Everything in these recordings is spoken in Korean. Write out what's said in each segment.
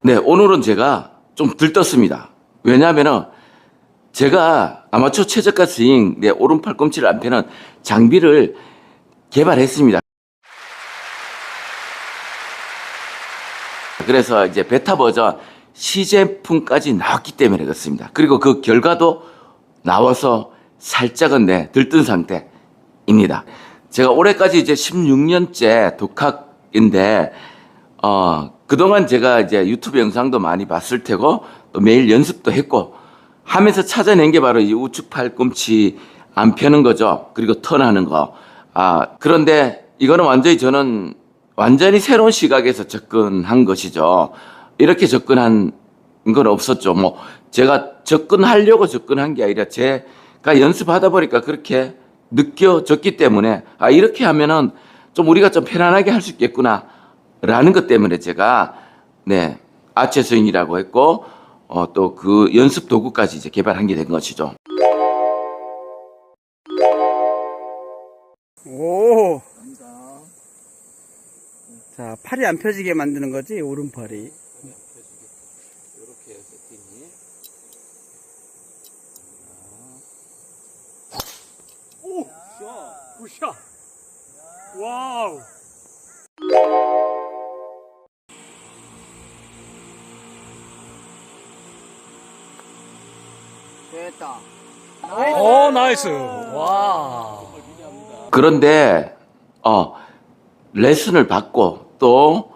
네, 오늘은 제가 좀 들떴습니다. 왜냐하면은 제가 아마추어 최저가 스윙 내 오른팔 꿈치를 안 펴는 장비를 개발했습니다. 그래서 이제 베타 버전 시제품까지 나왔기 때문에 그렇습니다. 그리고 그 결과도 나와서 살짝은 들뜬 상태입니다. 제가 올해까지 이제 16년째 독학인데, 그동안 제가 이제 유튜브 영상도 많이 봤을 테고, 또 매일 연습도 했고, 하면서 찾아낸 게 바로 이 우측 팔꿈치 안 펴는 거죠. 그리고 턴하는 거. 그런데 이거는 저는 완전히 새로운 시각에서 접근한 것이죠. 이렇게 접근한 건 없었죠. 뭐, 제가 접근하려고 접근한 게 아니라 제가 연습하다 보니까 그렇게 느껴졌기 때문에, 이렇게 하면은 좀 우리가 좀 편안하게 할 수 있겠구나. 라는 것 때문에 제가, 아체 스윙이라고 했고, 또 그 연습 도구까지 이제 개발한 게 된 것이죠. 오. 자, 팔이 안 펴지게 만드는 거지, 오른팔이. 이렇게 세팅이. 오! 굿샷! 와우! 됐다. 오, 나이스! 와! 그런데, 레슨을 받고 또,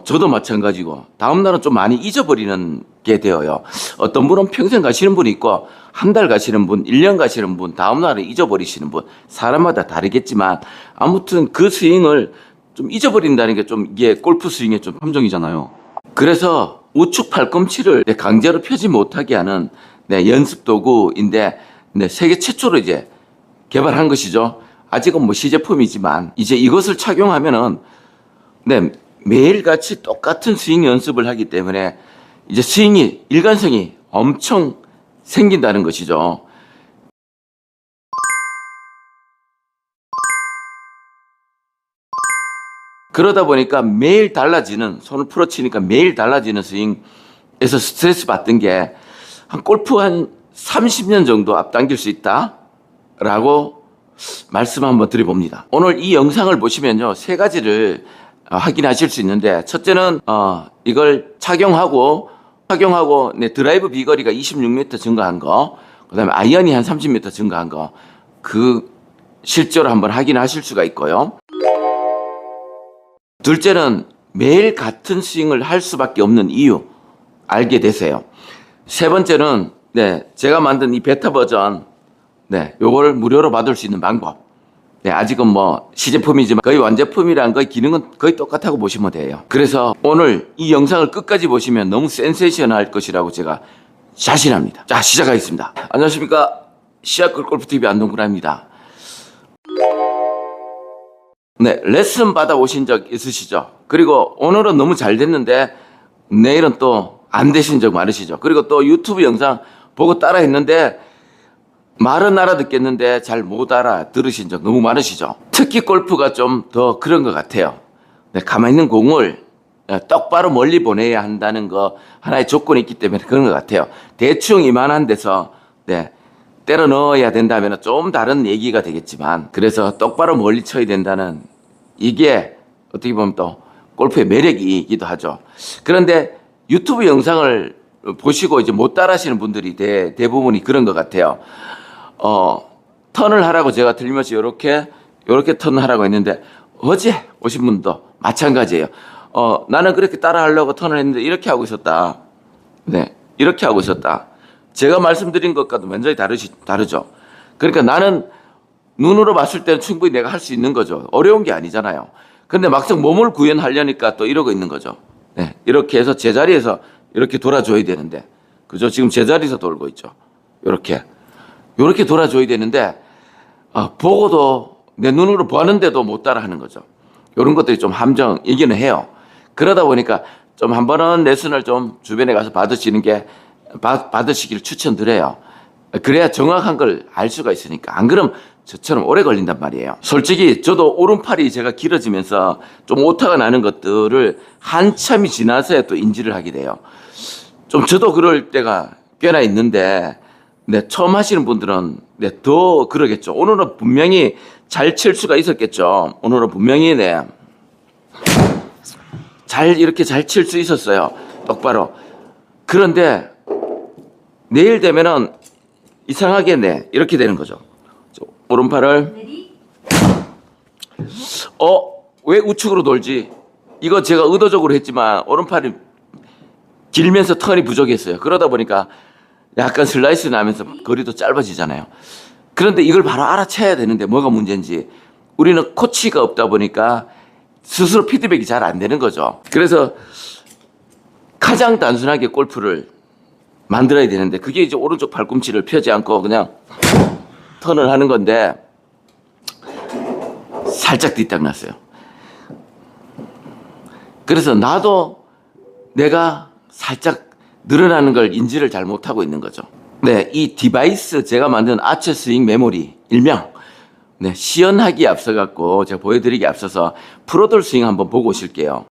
저도 마찬가지고, 다음날은 좀 많이 잊어버리는 게 되어요. 어떤 분은 평생 가시는 분이 있고, 한 달 가시는 분, 1년 가시는 분, 다음날은 잊어버리시는 분, 사람마다 다르겠지만, 아무튼 그 스윙을 좀 잊어버린다는 게 좀 이게 골프 스윙의 좀 함정이잖아요. 그래서 우측 팔꿈치를 강제로 펴지 못하게 하는 연습 도구인데, 세계 최초로 이제 개발한 것이죠. 아직은 뭐 시제품이지만, 이제 이것을 착용하면은, 매일같이 똑같은 스윙 연습을 하기 때문에, 이제 스윙이, 일관성이 엄청 생긴다는 것이죠. 그러다 보니까 매일 달라지는, 손을 풀어치니까 매일 달라지는 스윙에서 스트레스 받던 게, 골프 한 30년 정도 앞당길 수 있다라고 말씀 한번 드려봅니다. 오늘 이 영상을 보시면요, 세 가지를 확인하실 수 있는데, 첫째는 이걸 착용하고 드라이브 비거리가 26m 증가한 거, 그다음에 아이언이 한 30m 증가한 거, 그 실제로 한번 확인하실 수가 있고요. 둘째는 매일 같은 스윙을 할 수밖에 없는 이유 알게 되세요. 세 번째는 제가 만든 이 베타 버전 요거를 무료로 받을 수 있는 방법. 아직은 뭐 시제품이지만 거의 완제품이랑 거의 기능은 거의 똑같다고 보시면 돼요. 그래서 오늘 이 영상을 끝까지 보시면 너무 센세이션할 것이라고 제가 자신합니다. 자, 시작하겠습니다. 안녕하십니까. 시아클 골프TV 안동구라입니다. 레슨 받아오신 적 있으시죠? 그리고 오늘은 너무 잘 됐는데 내일은 또 안 되신 적 많으시죠? 그리고 또 유튜브 영상 보고 따라 했는데 말은 알아듣겠는데 잘 못 알아들으신 적 너무 많으시죠? 특히 골프가 좀 더 그런 것 같아요. 가만히 있는 공을 똑바로 멀리 보내야 한다는 거 하나의 조건이 있기 때문에 그런 것 같아요. 대충 이만한 데서 때려 넣어야 된다면 좀 다른 얘기가 되겠지만, 그래서 똑바로 멀리 쳐야 된다는 이게 어떻게 보면 또 골프의 매력이기도 하죠. 그런데 유튜브 영상을 보시고 이제 못 따라 하시는 분들이 대부분이 그런 것 같아요. 턴을 하라고 제가 틀림없이 요렇게 턴하라고 했는데, 어제 오신 분도 마찬가지예요. 나는 그렇게 따라 하려고 턴을 했는데 이렇게 하고 있었다. 이렇게 하고 있었다. 제가 말씀드린 것과도 완전히 다르죠. 그러니까 나는 눈으로 봤을 때는 충분히 내가 할 수 있는 거죠. 어려운 게 아니잖아요. 근데 막상 몸을 구현하려니까 또 이러고 있는 거죠. 이렇게 해서 제자리에서 이렇게 돌아줘야 되는데, 그죠? 지금 제자리에서 돌고 있죠. 이렇게 돌아줘야 되는데, 보고도 내 눈으로 보았는데도 못 따라 하는 거죠. 이런 것들이 좀 함정이기는 해요. 그러다 보니까 좀 한 번은 레슨을 좀 주변에 가서 받으시길 추천드려요. 그래야 정확한 걸 알 수가 있으니까. 안 그러면 저처럼 오래 걸린단 말이에요. 솔직히 저도 오른팔이 제가 길어지면서 좀 오타가 나는 것들을 한참이 지나서야 또 인지를 하게 돼요. 좀 저도 그럴 때가 꽤나 있는데, 네, 처음 하시는 분들은 네, 더 그러겠죠. 오늘은 분명히 잘 칠 수가 있었겠죠. 오늘은 분명히 네, 이렇게 잘 칠 수 있었어요. 똑바로. 그런데 내일 되면은 이상하게 네, 이렇게 되는 거죠. 오른팔을 왜 우측으로 돌지? 이거 제가 의도적으로 했지만 오른팔이 길면서 턴이 부족했어요. 그러다 보니까 약간 슬라이스 나면서 거리도 짧아지잖아요. 그런데 이걸 바로 알아채야 되는데 뭐가 문제인지 우리는 코치가 없다 보니까 스스로 피드백이 잘 안 되는 거죠. 그래서 가장 단순하게 골프를 만들어야 되는데 그게 이제 오른쪽 팔꿈치를 펴지 않고 그냥 턴을 하는 건데 살짝 뒤딱 났어요. 그래서 나도 내가 살짝 늘어나는 걸 인지를 잘 못하고 있는 거죠. 네, 이 디바이스 제가 만든 아처 스윙 메모리 일명 네, 시연하기에 앞서갖고 제가 보여드리기에 앞서서 프로들 스윙 한번 보고 오실게요.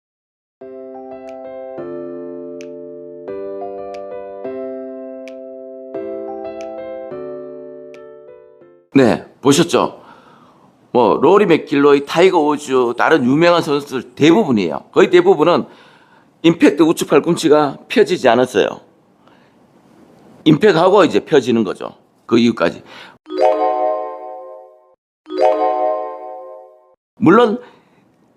네, 보셨죠? 뭐 로리 맥길로이, 타이거 우즈, 다른 유명한 선수들 대부분이에요. 거의 대부분은 임팩트 우측 팔꿈치가 펴지지 않았어요. 임팩트하고 이제 펴지는 거죠. 그 이유까지. 물론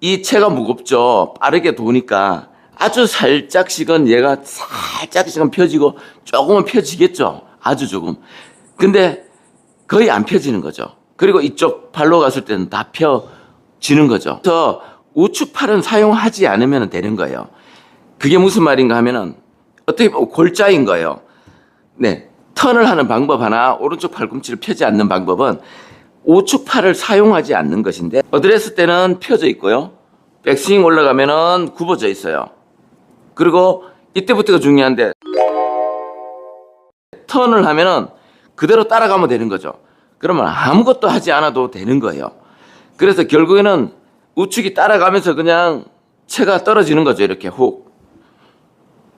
이 채가 무겁죠. 빠르게 도니까 아주 살짝씩은 얘가 살짝씩은 펴지고 조금은 펴지겠죠. 아주 조금. 근데 거의 안 펴지는 거죠. 그리고 이쪽 팔로 갔을 때는 다 펴지는 거죠. 그래서 우측 팔은 사용하지 않으면 되는 거예요. 그게 무슨 말인가 하면은 어떻게 보면 골자인 거예요. 네. 턴을 하는 방법 하나, 오른쪽 팔꿈치를 펴지 않는 방법은 우측 팔을 사용하지 않는 것인데, 어드레스 때는 펴져 있고요. 백스윙 올라가면은 굽어져 있어요. 그리고 이때부터가 중요한데, 턴을 하면은 그대로 따라가면 되는 거죠. 그러면 아무것도 하지 않아도 되는 거예요. 그래서 결국에는 우측이 따라가면서 그냥 채가 떨어지는 거죠. 이렇게 훅.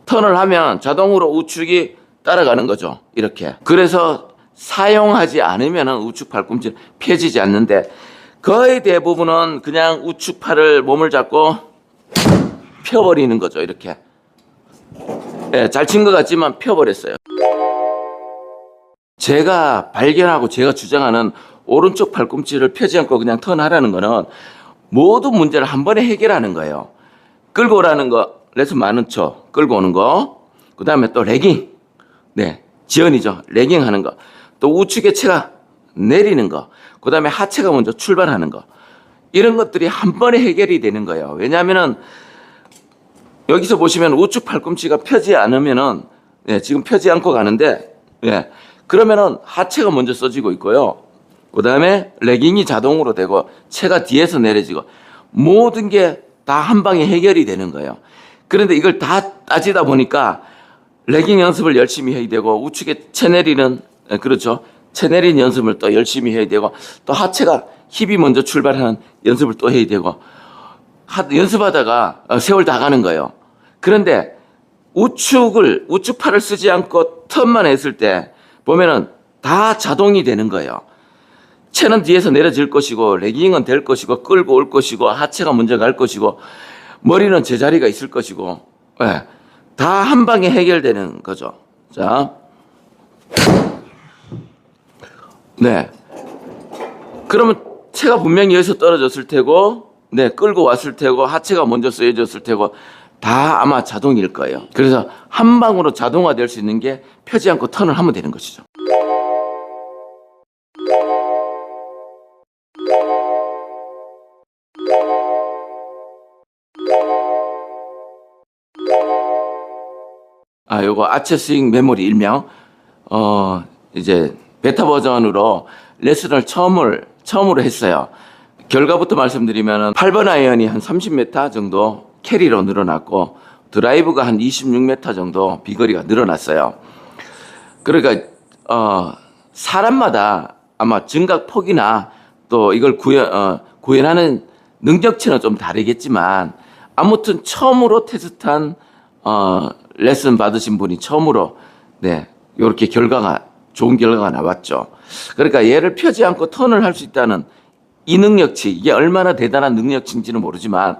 턴을 하면 자동으로 우측이 따라가는 거죠. 이렇게. 그래서 사용하지 않으면 우측 팔꿈치 펴지지 않는데 거의 대부분은 그냥 우측 팔을 몸을 잡고 펴버리는 거죠. 이렇게. 네, 잘 친 것 같지만 펴버렸어요. 제가 발견하고 제가 주장하는 오른쪽 팔꿈치를 펴지 않고 그냥 턴하라는 거는 모든 문제를 한 번에 해결하는 거예요. 끌고 오라는 거, 레슨 많은 쳐, 끌고 오는 거. 그 다음에 또 레깅. 네, 지연이죠. 레깅 하는 거. 또 우측에 채가 내리는 거. 그 다음에 하체가 먼저 출발하는 거. 이런 것들이 한 번에 해결이 되는 거예요. 왜냐하면은 여기서 보시면 우측 팔꿈치가 펴지 않으면은, 네, 지금 펴지 않고 가는데, 네, 그러면은 하체가 먼저 써지고 있고요. 그 다음에 레깅이 자동으로 되고 채가 뒤에서 내려지고 모든 게 다 한 방에 해결이 되는 거예요. 그런데 이걸 다 따지다 보니까 레깅 연습을 열심히 해야 되고 우측에 채 내리는, 그렇죠. 채 내리는 연습을 또 열심히 해야 되고 또 하체가 힙이 먼저 출발하는 연습을 또 해야 되고 연습하다가 세월 다 가는 거예요. 그런데 우측 팔을 쓰지 않고 턴만 했을 때 보면은 다 자동이 되는 거예요. 채는 뒤에서 내려질 것이고 레깅은 될 것이고 끌고 올 것이고 하체가 먼저 갈 것이고 머리는 제자리가 있을 것이고, 네, 다 한 방에 해결되는 거죠. 자, 네. 그러면 채가 분명히 여기서 떨어졌을 테고, 네, 끌고 왔을 테고 하체가 먼저 쓰여졌을 테고 다 아마 자동일 거예요. 그래서 한 방으로 자동화될 수 있는 게 펴지 않고 턴을 하면 되는 것이죠. 요거 아처 스윙 메모리 일명, 이제 베타 버전으로 레슨을 처음으로 했어요. 결과부터 말씀드리면 8번 아이언이 한 30m 정도 캐리로 늘어났고 드라이브가 한 26m 정도 비거리가 늘어났어요. 그러니까 사람마다 아마 증각 폭이나 또 이걸 구현하는 능력치는 좀 다르겠지만 아무튼 처음으로 테스트한 레슨 받으신 분이 처음으로 네 이렇게 좋은 결과가 나왔죠. 그러니까 얘를 펴지 않고 턴을 할 수 있다는 이 능력치, 이게 얼마나 대단한 능력치인지는 모르지만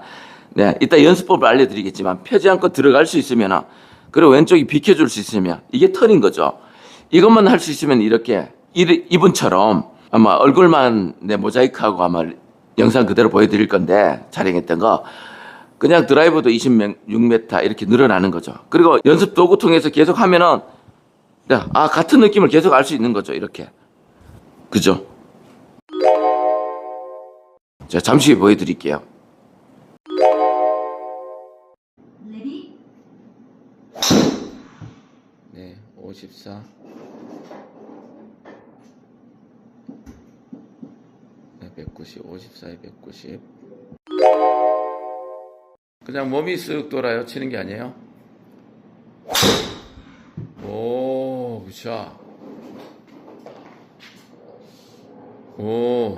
네 이따 연습법을 알려드리겠지만 펴지 않고 들어갈 수 있으면 그리고 왼쪽이 비켜줄 수 있으면 이게 턴인 거죠. 이것만 할 수 있으면 이렇게 이분처럼 아마 얼굴만 네, 모자이크하고 아마 영상 그대로 보여드릴 건데 촬영했던 거 그냥 드라이버도 26m 이렇게 늘어나는 거죠. 그리고 연습 도구 통해서 계속 하면은 같은 느낌을 계속 알 수 있는 거죠. 이렇게 그죠? 자 잠시 보여드릴게요. 네, 54. 네, 190, 54에 190. 그냥 몸이 쓱 돌아요. 치는 게 아니에요. 오, 굿샷. 오,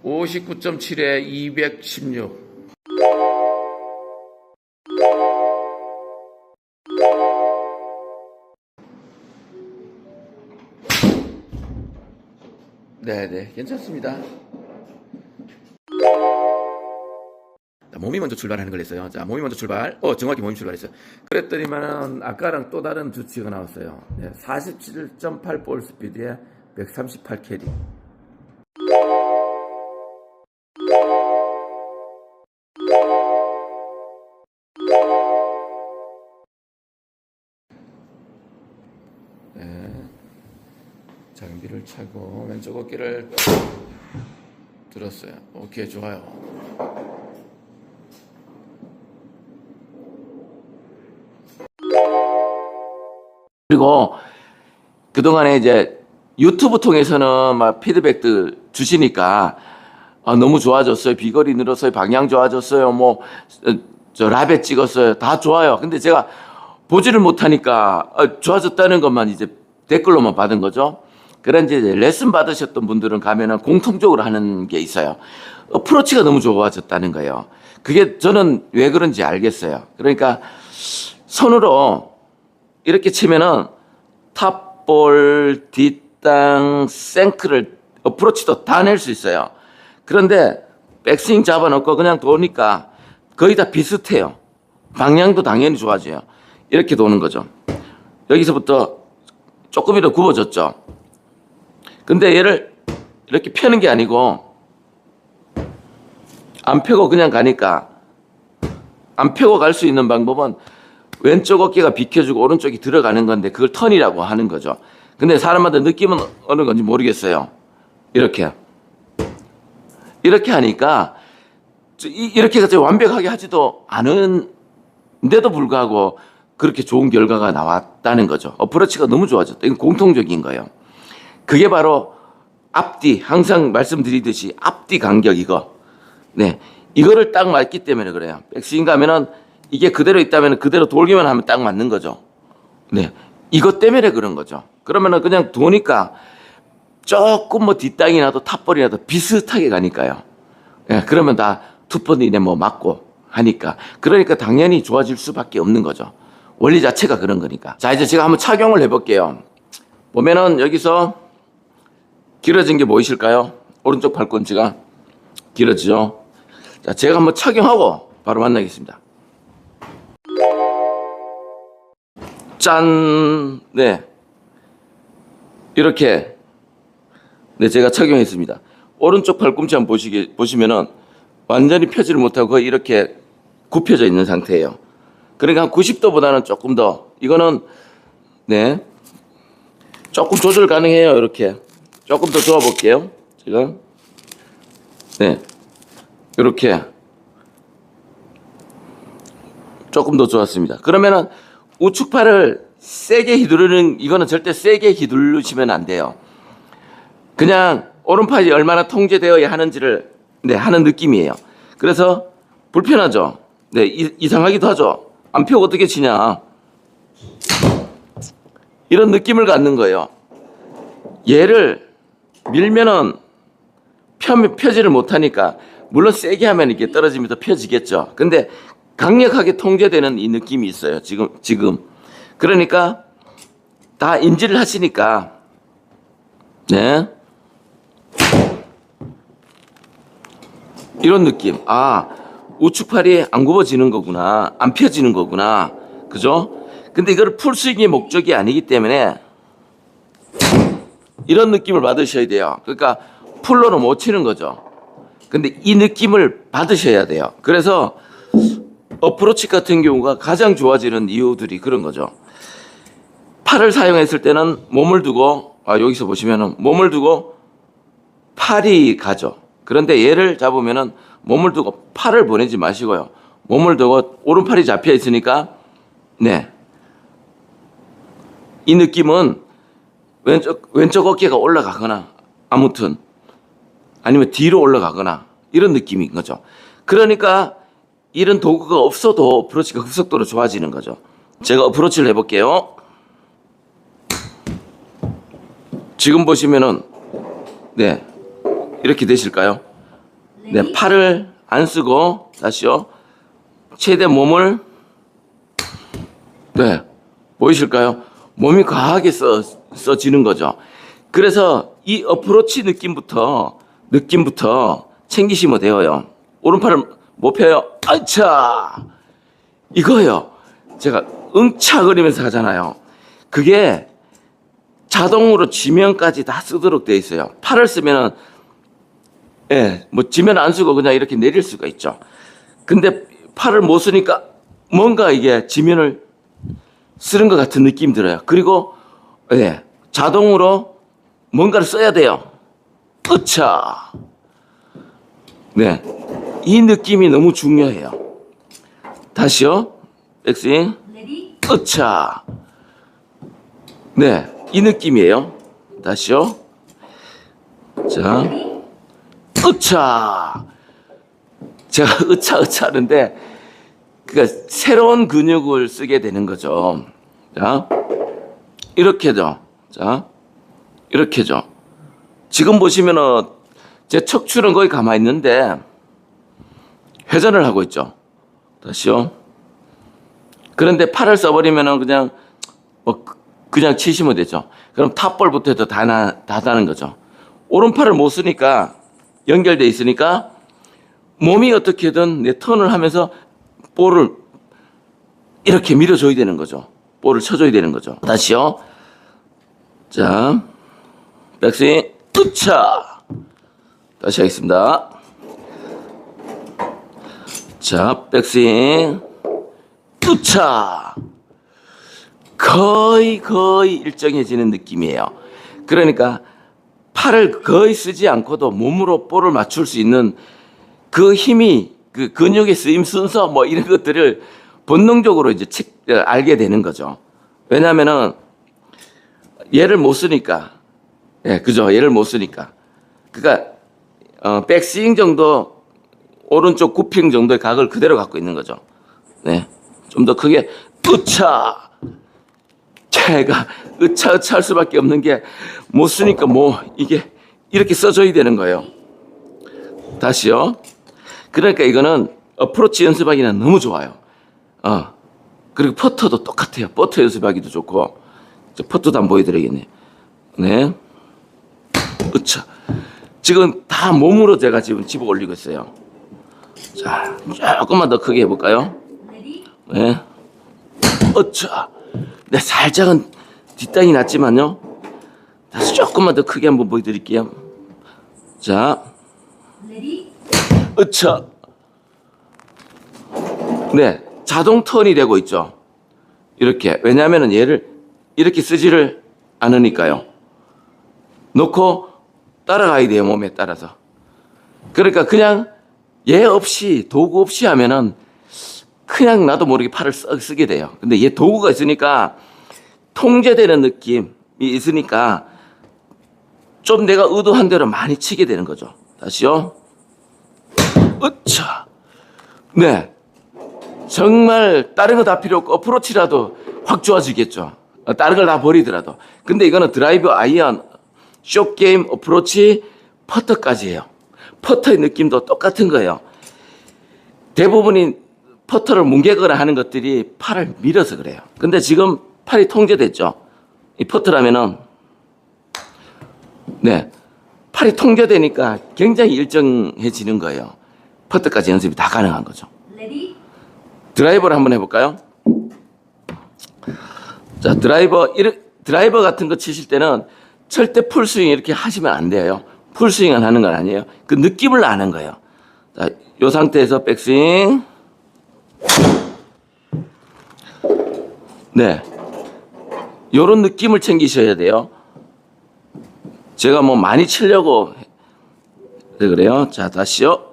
59.7에 216. 네네, 괜찮습니다. 자, 몸이 먼저 출발하는 걸 했어요. 자, 몸이 먼저 출발. 정확히 몸이 출발했어요. 그랬더니만은 아까랑 또 다른 수치가 나왔어요. 네, 47.8 볼 스피드에 138 캐리. 네, 장비를 차고 왼쪽 어깨를 들었어요. 오케이, 좋아요. 그리고 그동안에 이제 유튜브 통해서는 막 피드백들 주시니까 너무 좋아졌어요. 비거리 늘었어요. 방향 좋아졌어요. 저 라벨 찍었어요. 다 좋아요. 근데 제가 보지를 못하니까 좋아졌다는 것만 이제 댓글로만 받은 거죠. 그런데 이제 레슨 받으셨던 분들은 가면은 공통적으로 하는 게 있어요. 어프로치가 너무 좋아졌다는 거예요. 그게 저는 왜 그런지 알겠어요. 그러니까 손으로 이렇게 치면은 탑볼, 뒷땅, 생크를 어프로치도 다 낼 수 있어요. 그런데 백스윙 잡아놓고 그냥 도니까 거의 다 비슷해요. 방향도 당연히 좋아져요. 이렇게 도는 거죠. 여기서부터 조금이라도 굽어졌죠. 근데 얘를 이렇게 펴는 게 아니고 안 펴고 그냥 가니까 안 펴고 갈 수 있는 방법은 왼쪽 어깨가 비켜주고 오른쪽이 들어가는 건데 그걸 턴이라고 하는 거죠. 근데 사람마다 느낌은 어느 건지 모르겠어요. 이렇게 하니까 이렇게 완벽하게 하지도 않은데도 불구하고 그렇게 좋은 결과가 나왔다는 거죠. 어프로치가 너무 좋아졌다. 이건 공통적인 거예요. 그게 바로 앞뒤, 항상 말씀드리듯이 앞뒤 간격 이거. 네, 이거를 딱 맞기 때문에 그래요. 백스윙 가면은 이게 그대로 있다면 그대로 돌기만 하면 딱 맞는 거죠. 네, 이것 때문에 그런 거죠. 그러면은 그냥 도니까 조금 뒷땅이 나도 탑볼이 나도 비슷하게 가니까요. 네, 그러면 다 투펀 이내 맞고 하니까. 그러니까 당연히 좋아질 수밖에 없는 거죠. 원리 자체가 그런 거니까. 자, 이제 제가 한번 착용을 해볼게요. 보면은 여기서 길어진 게 보이실까요? 오른쪽 팔꿈치가 길어지죠. 자, 제가 한번 착용하고 바로 만나겠습니다. 짠! 네. 이렇게. 네, 제가 착용했습니다. 오른쪽 팔꿈치 한번 보시면은 완전히 펴지를 못하고 거의 이렇게 굽혀져 있는 상태예요. 그러니까 한 90도보다는 조금 더, 이거는, 네. 조금 조절 가능해요. 이렇게. 조금 더 좋아 볼게요. 제가. 네. 이렇게. 조금 더 좋았습니다. 그러면은 우측팔을 세게 휘두르는, 이거는 절대 세게 휘두르시면 안 돼요. 그냥 오른팔이 얼마나 통제되어야 하는지를, 네, 하는 느낌이에요. 그래서 불편하죠. 네, 이상하기도 하죠. 안 펴고 어떻게 치냐. 이런 느낌을 갖는 거예요. 얘를 밀면은 펴지를 못하니까 물론 세게 하면 이렇게 떨어지면서 펴지겠죠. 근데 강력하게 통제되는 이 느낌이 있어요. 지금. 그러니까 다 인지를 하시니까 네. 이런 느낌. 아, 우측팔이 안 굽어지는 거구나. 안 펴지는 거구나. 그죠? 근데 이걸 풀스윙의 목적이 아니기 때문에 이런 느낌을 받으셔야 돼요. 그러니까 풀로는 못 치는 거죠. 근데 이 느낌을 받으셔야 돼요. 그래서 어프로치 같은 경우가 가장 좋아지는 이유들이 그런 거죠. 팔을 사용했을 때는 몸을 두고, 여기서 보시면은 몸을 두고 팔이 가죠. 그런데 얘를 잡으면은 몸을 두고 팔을 보내지 마시고요. 몸을 두고 오른팔이 잡혀 있으니까, 네. 이 느낌은 왼쪽 어깨가 올라가거나, 아무튼, 아니면 뒤로 올라가거나, 이런 느낌인 거죠. 그러니까 이런 도구가 없어도 어프로치가 급속도로 좋아지는 거죠. 제가 어프로치를 해볼게요. 지금 보시면은, 네. 이렇게 되실까요? 네, 팔을 안 쓰고 다시요. 최대 몸을 네, 보이실까요? 몸이 과하게 써지는 거죠. 그래서 이 어프로치 느낌부터 챙기시면 돼요. 오른팔을 못 펴요. 아차! 이거요. 제가 응차거리면서 하잖아요. 그게 자동으로 지면까지 다 쓰도록 돼 있어요. 팔을 쓰면은 뭐 지면 안 쓰고 그냥 이렇게 내릴 수가 있죠. 근데 팔을 못 쓰니까 뭔가 이게 지면을 쓰는 것 같은 느낌 들어요. 그리고 자동으로 뭔가를 써야 돼요. 으차. 네, 이 느낌이 너무 중요해요. 다시요. 백스윙. 으차. 네, 이 느낌이에요. 다시요. 자. 으차. 제가 으차 하는데 그러니까 새로운 근육을 쓰게 되는 거죠. 자, 이렇게죠. 자, 이렇게죠. 지금 보시면은 제 척추는 거의 가만히 있는데 회전을 하고 있죠. 다시요. 그런데 팔을 써버리면은 그냥 치시면 되죠. 그럼 탑볼부터 해도 다 나는 거죠. 오른팔을 못 쓰니까 연결돼 있으니까 몸이 어떻게든 내 턴을 하면서 볼을 이렇게 밀어줘야 되는 거죠. 볼을 쳐줘야 되는 거죠. 다시요. 자, 백스윙, 으차. 다시 하겠습니다. 자, 백스윙, 으차. 거의 일정해지는 느낌이에요. 그러니까 팔을 거의 쓰지 않고도 몸으로 볼을 맞출 수 있는 그 힘이 그 근육의 쓰임 순서 뭐 이런 것들을 본능적으로 이제 알게 되는 거죠. 왜냐하면은 얘를 못 쓰니까, 그죠? 얘를 못 쓰니까. 그러니까 백스윙 정도 오른쪽 굽힘 정도의 각을 그대로 갖고 있는 거죠. 네, 좀 더 크게 으차. 제가 으차 할 수밖에 없는 게 못 쓰니까 이게 이렇게 써줘야 되는 거예요. 다시요. 그러니까 이거는 어프로치 연습하기는 너무 좋아요. 그리고 퍼터도 똑같아요. 퍼터 연습하기도 좋고. 퍼터도 한번 보여드리겠네요. 네. 으차. 지금 다 몸으로 제가 지금 집어 올리고 있어요. 자, 조금만 더 크게 해볼까요? 네. 으차. 네, 살짝은 뒷땅이 났지만요. 다시 조금만 더 크게 한번 보여드릴게요. 자, 으차. 네, 자동 턴이 되고 있죠. 이렇게. 왜냐하면 얘를 이렇게 쓰지를 않으니까요. 놓고 따라가야 돼요, 몸에 따라서. 그러니까 그냥 얘 없이, 도구 없이 하면은 그냥 나도 모르게 팔을 쓰게 돼요. 근데 얘 도구가 있으니까 통제되는 느낌이 있으니까 좀 내가 의도한 대로 많이 치게 되는 거죠. 다시요. 으차. 네. 정말 다른 거 다 필요 없고 어프로치라도 확 좋아지겠죠. 다른 걸 다 버리더라도. 근데 이거는 드라이브 아이언 숏게임, 어프로치, 퍼터까지 해요. 퍼터의 느낌도 똑같은 거예요. 대부분이 퍼터를 뭉개거나 하는 것들이 팔을 밀어서 그래요. 근데 지금 팔이 통제됐죠. 이 퍼터라면은, 네. 팔이 통제되니까 굉장히 일정해지는 거예요. 퍼터까지 연습이 다 가능한 거죠. 드라이버를 한번 해볼까요? 자, 드라이버 같은 거 치실 때는 절대 풀스윙 이렇게 하시면 안 돼요. 풀스윙을 하는 건 아니에요. 그 느낌을 아는 거예요. 자, 이 상태에서 백스윙. 네. 요런 느낌을 챙기셔야 돼요. 제가 뭐 많이 치려고 그래요. 자, 다시요.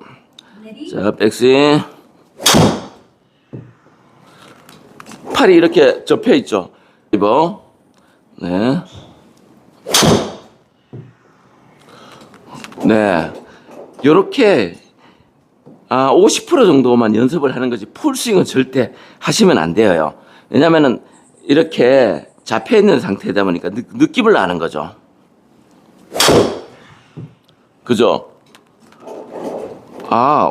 자, 백스윙. 팔이 이렇게 접혀 있죠. 드라이버. 네. 네. 요렇게 50% 정도만 연습을 하는 거지 풀스윙은 절대 하시면 안 돼요. 왜냐면은 이렇게 잡혀 있는 상태다 보니까 느낌을 아는 거죠. 그죠?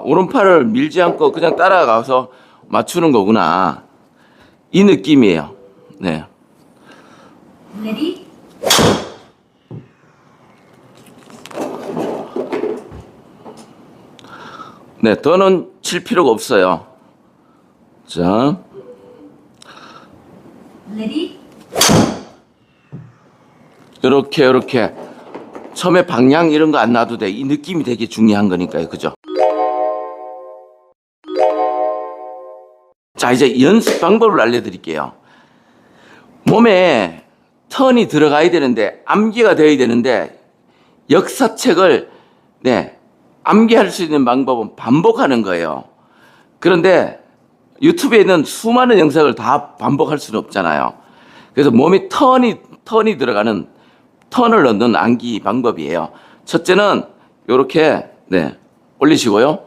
오른팔을 밀지 않고 그냥 따라가서 맞추는 거구나. 이 느낌이에요. 네. 네, 더는 칠 필요가 없어요. 자. 요렇게. 처음에 방향 이런 거 안 놔도 돼. 이 느낌이 되게 중요한 거니까요. 그죠? 자, 이제 연습 방법을 알려드릴게요. 몸에 턴이 들어가야 되는데, 암기가 되어야 되는데, 역사책을, 네, 암기할 수 있는 방법은 반복하는 거예요. 그런데 유튜브에 있는 수많은 영상을 다 반복할 수는 없잖아요. 그래서 몸이 턴이 들어가는, 턴을 넣는 암기 방법이에요. 첫째는, 요렇게, 네, 올리시고요.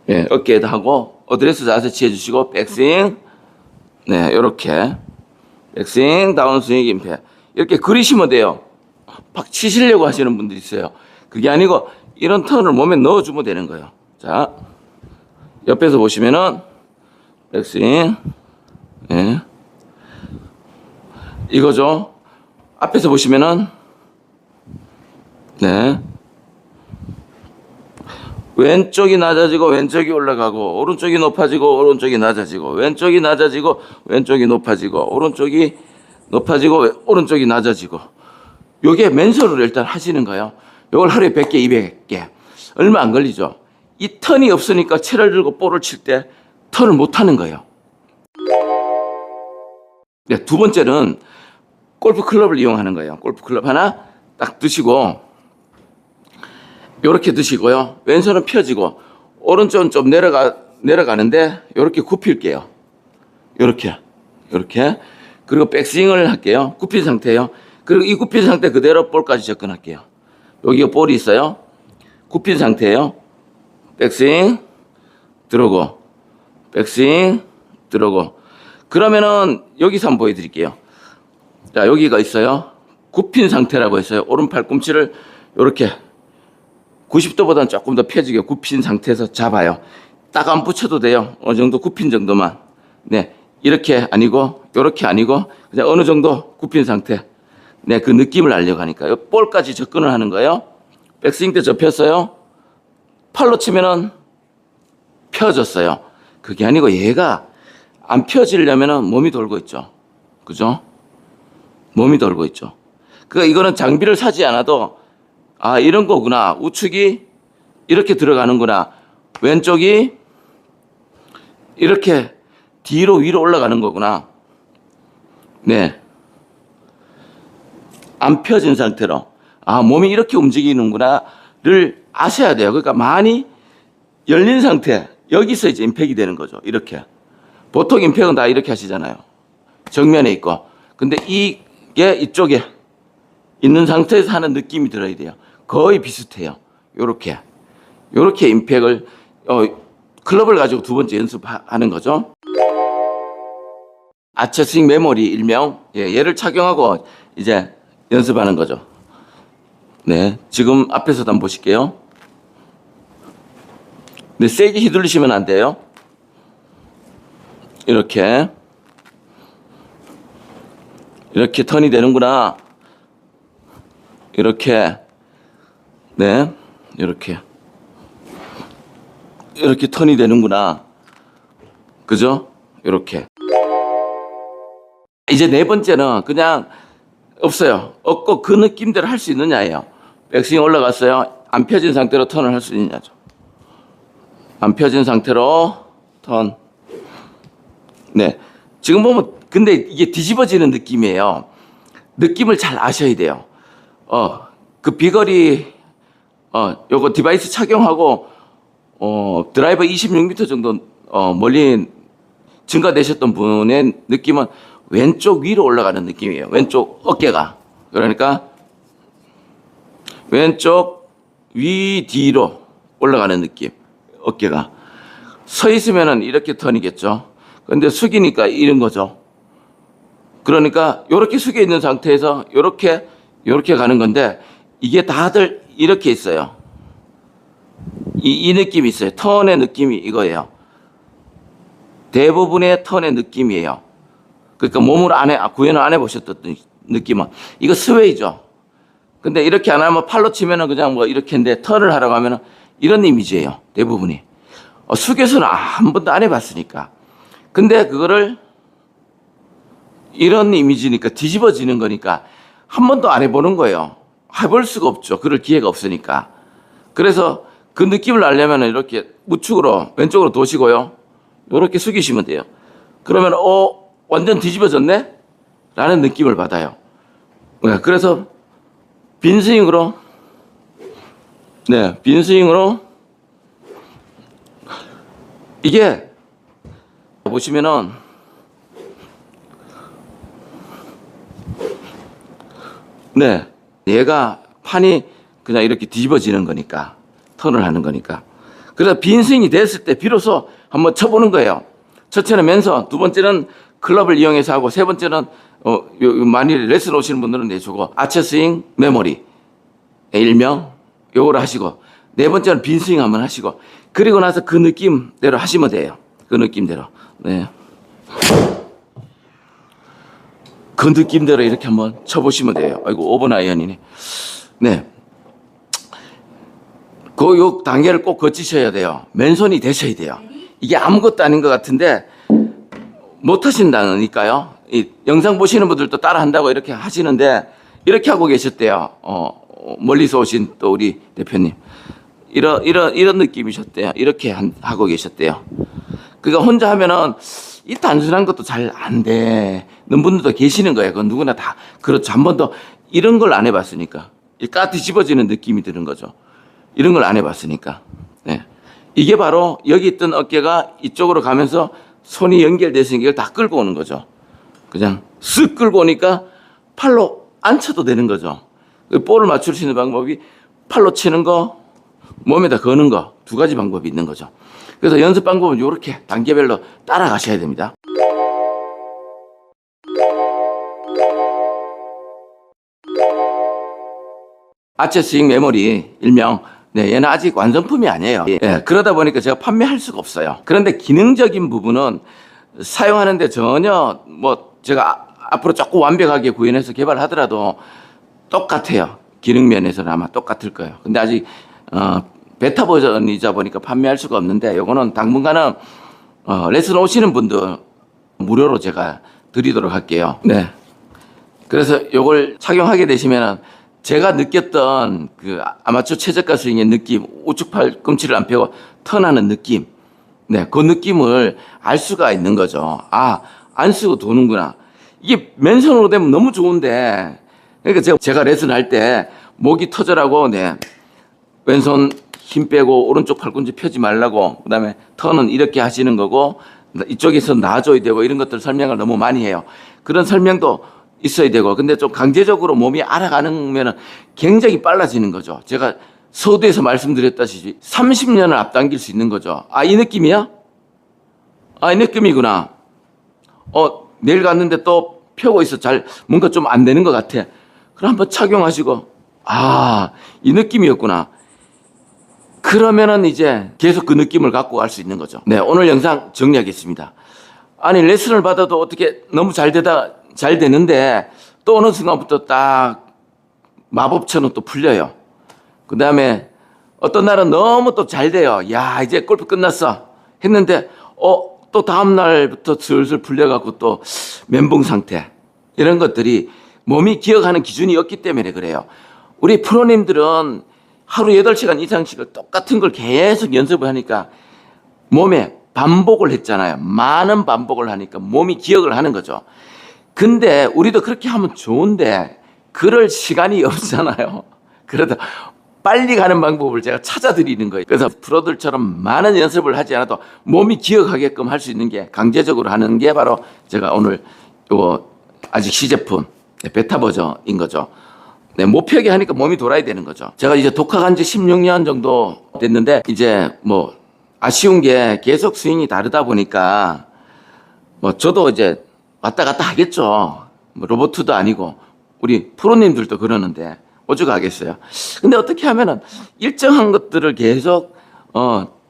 네, 어깨에다 하고, 어드레스 자세 취해주시고, 백스윙, 네, 요렇게. 백스윙, 다운스윙, 임팩. 이렇게 그리시면 돼요. 막 치시려고 하시는 분들이 있어요. 그게 아니고, 이런 턴을 몸에 넣어주면 되는 거예요. 자, 옆에서 보시면은, 백스윙, 네. 이거죠. 앞에서 보시면은, 네. 왼쪽이 낮아지고 왼쪽이 올라가고 오른쪽이 높아지고 오른쪽이 낮아지고 왼쪽이 낮아지고 왼쪽이 높아지고 오른쪽이 높아지고 오른쪽이 낮아지고 요게 맨손으로 일단 하시는 거예요. 요걸 하루에 100개, 200개. 얼마 안 걸리죠. 이 턴이 없으니까 채를 들고 볼을 칠 때 턴을 못 하는 거예요. 네, 두 번째는 골프 클럽을 이용하는 거예요. 골프 클럽 하나 딱 드시고 요렇게 드시고요. 왼손은 펴지고 오른쪽은 좀 내려가는데 요렇게 굽힐게요. 요렇게. 그리고 백스윙을 할게요. 굽힌 상태예요. 그리고 이 굽힌 상태 그대로 볼까지 접근할게요. 여기가 볼이 있어요. 굽힌 상태예요. 백스윙 들어오고 백스윙 들어오고. 그러면은 여기서 한번 보여드릴게요. 자, 여기가 있어요. 굽힌 상태라고 했어요. 오른팔 꿈치를 요렇게 90도보다는 조금 더 펴지게 굽힌 상태에서 잡아요. 딱 안 붙여도 돼요. 어느 정도 굽힌 정도만. 네, 이렇게 아니고 이렇게 아니고 그냥 어느 정도 굽힌 상태. 네, 그 느낌을 알려고 하니까요. 볼까지 접근을 하는 거예요. 백스윙 때 접혔어요. 팔로 치면은 펴졌어요. 그게 아니고 얘가 안 펴지려면은 몸이 돌고 있죠. 그죠? 몸이 돌고 있죠. 그러니까 이거는 장비를 사지 않아도 이런 거구나. 우측이 이렇게 들어가는구나. 왼쪽이 이렇게 뒤로 위로 올라가는 거구나. 네. 안 펴진 상태로. 몸이 이렇게 움직이는구나를 아셔야 돼요. 그러니까 많이 열린 상태. 여기서 이제 임팩이 되는 거죠. 이렇게. 보통 임팩은 다 이렇게 하시잖아요. 정면에 있고. 근데 이게 이쪽에 있는 상태에서 하는 느낌이 들어야 돼요. 거의 비슷해요. 요렇게 임팩을 클럽을 가지고 두 번째 연습하는 거죠. 아처 스윙 메모리 일명 얘를 착용하고 이제 연습하는 거죠. 네, 지금 앞에서도 한번 보실게요. 네, 세게 휘둘리시면 안 돼요. 이렇게 턴이 되는구나. 이렇게, 네, 이렇게 턴이 되는구나. 그죠? 이렇게. 이제 네 번째는 그냥 없어요. 없고 그 느낌대로 할 수 있느냐예요. 백스윙 올라갔어요. 안 펴진 상태로 턴을 할 수 있느냐죠. 안 펴진 상태로 턴. 네. 지금 보면 근데 이게 뒤집어지는 느낌이에요. 느낌을 잘 아셔야 돼요. 그 비거리 요거 디바이스 착용하고 드라이버 26m 정도 멀리 증가되셨던 분의 느낌은 왼쪽 위로 올라가는 느낌이에요. 왼쪽 어깨가. 그러니까 왼쪽 위 뒤로 올라가는 느낌. 어깨가. 서 있으면은 이렇게 턴이겠죠. 근데 숙이니까 이런 거죠. 그러니까 이렇게 숙여 있는 상태에서 이렇게 가는 건데 이게 다들 이렇게 있어요. 이 느낌이 있어요. 턴의 느낌이 이거예요. 대부분의 턴의 느낌이에요. 그러니까 몸으로 구현을 안 해보셨던 느낌은 이거 스웨이죠. 근데 이렇게 안 하면 팔로 치면은 그냥 뭐 이렇게 인데 턴을 하라고 하면은 이런 이미지예요. 대부분이. 숙여서는 한 번도 안 해봤으니까. 근데 그거를 이런 이미지니까 뒤집어지는 거니까 한 번도 안 해보는 거예요. 해볼 수가 없죠. 그럴 기회가 없으니까. 그래서 그 느낌을 알려면 이렇게 우측으로 왼쪽으로 도시고요. 이렇게 숙이시면 돼요. 그러면 완전 뒤집어졌네? 라는 느낌을 받아요. 그래서 빈스윙으로 이게 보시면은 네, 얘가 판이 그냥 이렇게 뒤집어지는 거니까 턴을 하는 거니까. 그래서 빈스윙이 됐을 때 비로소 한번 쳐보는 거예요. 첫째는 맨손, 두 번째는 클럽을 이용해서 하고, 세 번째는 많이 레슨 오시는 분들은 내주고 아처 스윙 메모리 일명 요거를 하시고, 네 번째는 빈스윙 한번 하시고, 그리고 나서 그 느낌대로 하시면 돼요. 그 느낌대로. 네. 그 느낌대로 이렇게 한번 쳐보시면 돼요. 아이고, 5번 아이언이네. 네. 요 단계를 꼭 거치셔야 돼요. 맨손이 되셔야 돼요. 이게 아무것도 아닌 것 같은데, 못 하신다니까요. 이 영상 보시는 분들도 따라 한다고 이렇게 하시는데, 이렇게 하고 계셨대요. 멀리서 오신 또 우리 대표님. 이런 느낌이셨대요. 이렇게 하고 계셨대요. 그러니까 혼자 하면은 이 단순한 것도 잘 안 되는 분들도 계시는 거예요. 그건 누구나 다 그렇죠. 한 번도 이런 걸 안 해봤으니까. 까 뒤집어지는 느낌이 드는 거죠. 이런 걸 안 해봤으니까. 네. 이게 바로 여기 있던 어깨가 이쪽으로 가면서 손이 연결돼서 이걸 다 끌고 오는 거죠. 그냥 쓱 끌고 오니까 팔로 안 쳐도 되는 거죠. 볼을 맞출 수 있는 방법이 팔로 치는 거, 몸에다 거는 거, 두 가지 방법이 있는 거죠. 그래서 연습 방법은 이렇게 단계별로 따라가셔야 됩니다. 아처 스윙 메모리 일명, 네, 얘는 아직 완성품이 아니에요. 예, 그러다 보니까 제가 판매할 수가 없어요. 그런데 기능적인 부분은 사용하는데 전혀 제가 앞으로 조금 완벽하게 구현해서 개발하더라도 똑같아요. 기능 면에서는 아마 똑같을 거예요. 근데 아직 베타 버전이자 보니까 판매할 수가 없는데, 요거는 당분간은 레슨 오시는 분들 무료로 제가 드리도록 할게요. 네. 그래서 요걸 착용하게 되시면은 제가 느꼈던 그 아마추어 최저가 스윙의 느낌, 우측 팔꿈치를 안 펴고 턴하는 느낌, 네, 그 느낌을 알 수가 있는 거죠. 안 쓰고 도는구나. 이게 맨손으로 되면 너무 좋은데, 그러니까 제가 레슨 할 때 목이 터져라고, 네, 왼손 힘 빼고 오른쪽 팔꿈치 펴지 말라고, 그다음에 턴은 이렇게 하시는 거고, 이쪽에서 놔줘야 되고, 이런 것들 설명을 너무 많이 해요. 그런 설명도 있어야 되고, 근데 좀 강제적으로 몸이 알아가는 굉장히 빨라지는 거죠. 제가 서두에서 말씀드렸다시피 30년을 앞당길 수 있는 거죠. 이 느낌이야? 이 느낌이구나. 내일 갔는데 또 펴고 있어. 뭔가 좀 안 되는 것 같아. 그럼 한번 착용하시고, 아, 이 느낌이었구나. 그러면은 이제 계속 그 느낌을 갖고 갈 수 있는 거죠. 네, 오늘 영상 정리하겠습니다. 아니, 레슨을 받아도 어떻게 너무 잘 되는데 또 어느 순간부터 딱 마법처럼 또 풀려요. 그 다음에 어떤 날은 너무 또 잘 돼요. 야, 이제 골프 끝났어. 했는데, 또 다음날부터 슬슬 풀려갖고 또 멘붕 상태. 이런 것들이 몸이 기억하는 기준이 없기 때문에 그래요. 우리 프로님들은 하루 8시간 이상씩을 똑같은 걸 계속 연습을 하니까 몸에 반복을 했잖아요. 많은 반복을 하니까 몸이 기억을 하는 거죠. 근데 우리도 그렇게 하면 좋은데 그럴 시간이 없잖아요. 그래도 빨리 가는 방법을 제가 찾아드리는 거예요. 그래서 프로들처럼 많은 연습을 하지 않아도 몸이 기억하게끔 할 수 있는 게 강제적으로 하는 게 바로 제가 오늘 요거 아직 시제품 베타 버전인 거죠. 네, 못 펴게 하니까 몸이 돌아야 되는 거죠. 제가 이제 독학한 지 16년 정도 됐는데 이제 뭐 아쉬운 게 계속 스윙이 다르다 보니까 뭐 저도 이제 왔다 갔다 하겠죠. 뭐 로보트도 아니고 우리 프로님들도 그러는데 오죽하겠어요. 근데 어떻게 하면은 일정한 것들을 계속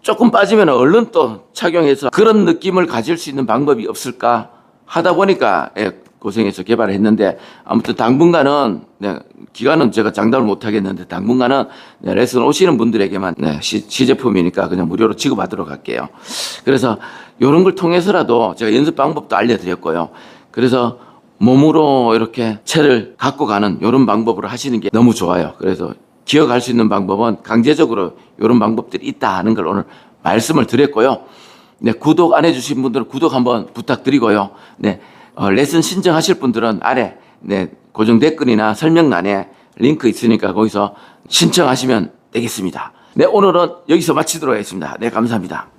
조금 빠지면 얼른 또 착용해서 그런 느낌을 가질 수 있는 방법이 없을까 하다 보니까 고생해서 개발을 했는데 아무튼 당분간은 기간은 제가 장담을 못 하겠는데 당분간은 레슨 오시는 분들에게만 시제품이니까 그냥 무료로 지급하도록 할게요. 그래서 이런 걸 통해서라도 제가 연습 방법도 알려드렸고요. 그래서 몸으로 이렇게 채를 갖고 가는 이런 방법으로 하시는 게 너무 좋아요. 그래서 기억할 수 있는 방법은 강제적으로 이런 방법들이 있다 하는 걸 오늘 말씀을 드렸고요. 네, 구독 안 해주신 분들은 구독 한번 부탁드리고요. 네, 레슨 신청하실 분들은 아래 고정 댓글이나 설명란에 링크 있으니까 거기서 신청하시면 되겠습니다. 네, 오늘은 여기서 마치도록 하겠습니다. 네, 감사합니다.